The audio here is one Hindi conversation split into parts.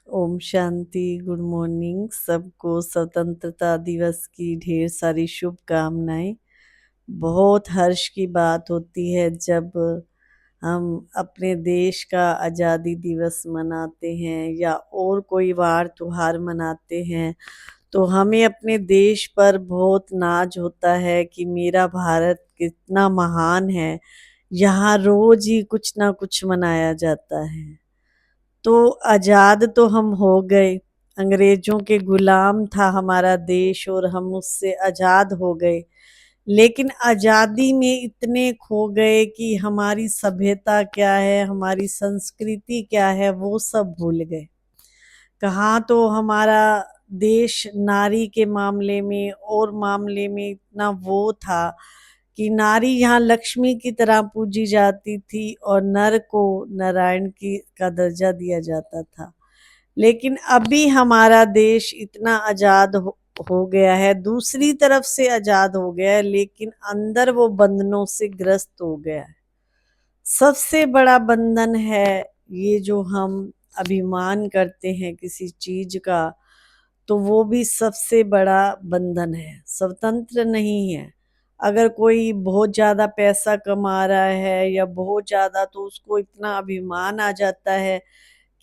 ओम शांति। गुड मॉर्निंग सबको। स्वतंत्रता दिवस की ढेर सारी शुभकामनाएं। बहुत हर्ष की बात होती है जब हम अपने देश का आज़ादी दिवस मनाते हैं या और कोई वार त्योहार मनाते हैं, तो हमें अपने देश पर बहुत नाज होता है कि मेरा भारत कितना महान है। यहाँ रोज ही कुछ ना कुछ मनाया जाता है। तो आज़ाद तो हम हो गए, अंग्रेजों के गुलाम था हमारा देश और हम उससे आज़ाद हो गए। लेकिन आज़ादी में इतने खो गए कि हमारी सभ्यता क्या है, हमारी संस्कृति क्या है, वो सब भूल गए। कहाँ तो हमारा देश नारी के मामले में और मामले में इतना वो था कि नारी यहाँ लक्ष्मी की तरह पूजी जाती थी और नर को नारायण की का दर्जा दिया जाता था। लेकिन अभी हमारा देश इतना आज़ाद हो गया है, दूसरी तरफ से आज़ाद हो गया है, लेकिन अंदर वो बंधनों से ग्रस्त हो गया है। सबसे बड़ा बंधन है ये जो हम अभिमान करते हैं किसी चीज का, तो वो भी सबसे बड़ा बंधन है, स्वतंत्र नहीं है। अगर कोई बहुत ज्यादा पैसा कमा रहा है या बहुत ज्यादा, तो उसको इतना अभिमान आ जाता है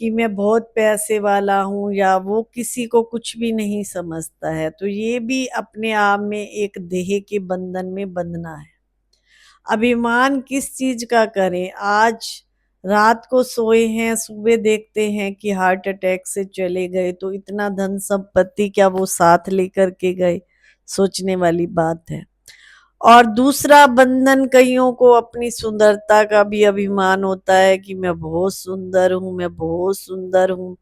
कि मैं बहुत पैसे वाला हूँ, या वो किसी को कुछ भी नहीं समझता है। तो ये भी अपने आप में एक देह के बंधन में बंधना है। अभिमान किस चीज का करें? आज रात को सोए हैं, सुबह देखते हैं कि हार्ट अटैक से चले गए, तो इतना धन संपत्ति क्या वो साथ लेकर के गए? सोचने वाली बात है। और दूसरा बंधन, कईयों को अपनी सुंदरता का भी अभिमान होता है कि मैं बहुत सुंदर हूँ, मैं बहुत सुंदर हूँ।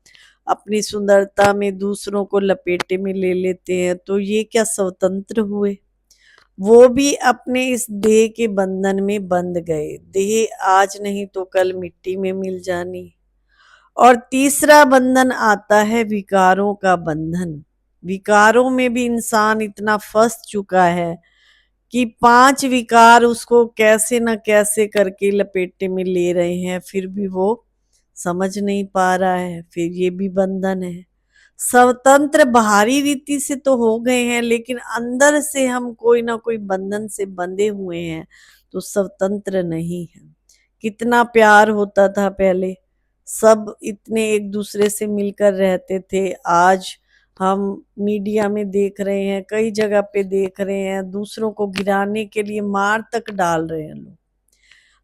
अपनी सुंदरता में दूसरों को लपेटे में ले लेते हैं, तो ये क्या स्वतंत्र हुए? वो भी अपने इस देह के बंधन में बंध गए। देह आज नहीं तो कल मिट्टी में मिल जानी। और तीसरा बंधन आता है विकारों का बंधन। विकारों में भी इंसान इतना फंस चुका है कि 5 विकार उसको कैसे न कैसे करके लपेटे में ले रहे हैं, फिर भी वो समझ नहीं पा रहा है। फिर ये भी बंधन है। स्वतंत्र बाहरी रीति से तो हो गए हैं, लेकिन अंदर से हम कोई ना कोई बंधन से बंधे हुए हैं, तो स्वतंत्र नहीं है। कितना प्यार होता था पहले, सब इतने एक दूसरे से मिलकर रहते थे। आज हम मीडिया में देख रहे हैं, कई जगह पे देख रहे हैं, दूसरों को गिराने के लिए मार तक डाल रहे हैं लोग।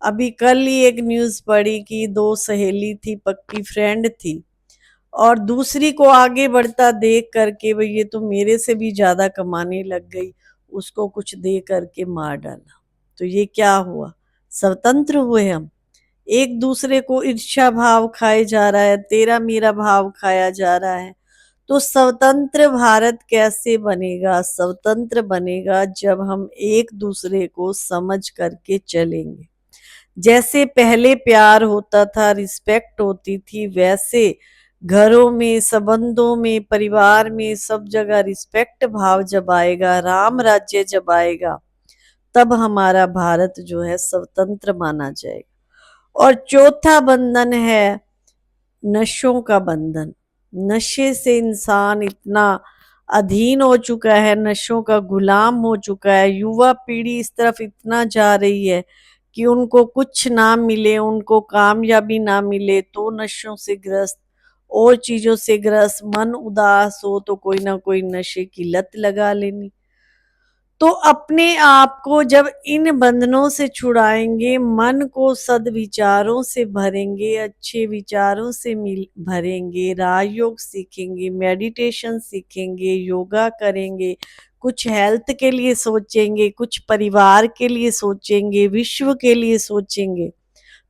अभी कल ही एक न्यूज़ पढ़ी कि 2 सहेली थी, पक्की फ्रेंड थी, और दूसरी को आगे बढ़ता देख करके भाई ये तो मेरे से भी ज्यादा कमाने लग गई, उसको कुछ दे करके मार डाला। तो ये क्या हुआ? स्वतंत्र हुए हम? एक दूसरे को ईर्ष्या भाव खाए जा रहा है, तेरा मेरा भाव खाया जा रहा है। तो स्वतंत्र भारत कैसे बनेगा? स्वतंत्र बनेगा जब हम एक दूसरे को समझ करके चलेंगे। जैसे पहले प्यार होता था, रिस्पेक्ट होती थी, वैसे घरों में, संबंधों में, परिवार में, सब जगह रिस्पेक्ट भाव जब आएगा, राम राज्य जब आएगा, तब हमारा भारत जो है स्वतंत्र माना जाएगा। और चौथा बंधन है नशों का बंधन। नशे से इंसान इतना अधीन हो चुका है, नशों का गुलाम हो चुका है। युवा पीढ़ी इस तरफ इतना जा रही है कि उनको कुछ ना मिले, उनको कामयाबी ना मिले, तो नशों से ग्रस्त, और चीजों से ग्रस्त। मन उदास हो तो कोई ना कोई नशे की लत लगा लेनी। तो अपने आप को जब इन बंधनों से छुड़ाएंगे, मन को सद्विचारों से भरेंगे, अच्छे विचारों से भरेंगे, राजयोग सीखेंगे, मेडिटेशन सीखेंगे, योगा करेंगे, कुछ हेल्थ के लिए सोचेंगे, कुछ परिवार के लिए सोचेंगे, विश्व के लिए सोचेंगे,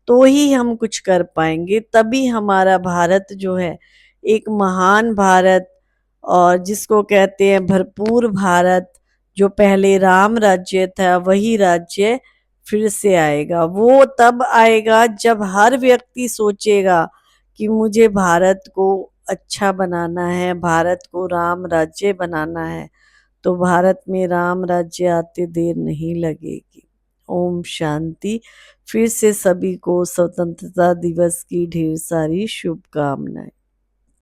तो ही हम कुछ कर पाएंगे। तभी हमारा भारत जो है एक महान भारत, और जिसको कहते हैं भरपूर भारत, जो पहले राम राज्य था वही राज्य फिर से आएगा। वो तब आएगा जब हर व्यक्ति सोचेगा कि मुझे भारत को अच्छा बनाना है, भारत को राम राज्य बनाना है। तो भारत में राम राज्य आते देर नहीं लगेगी। ओम शांति। फिर से सभी को स्वतंत्रता दिवस की ढेर सारी शुभकामनाएं।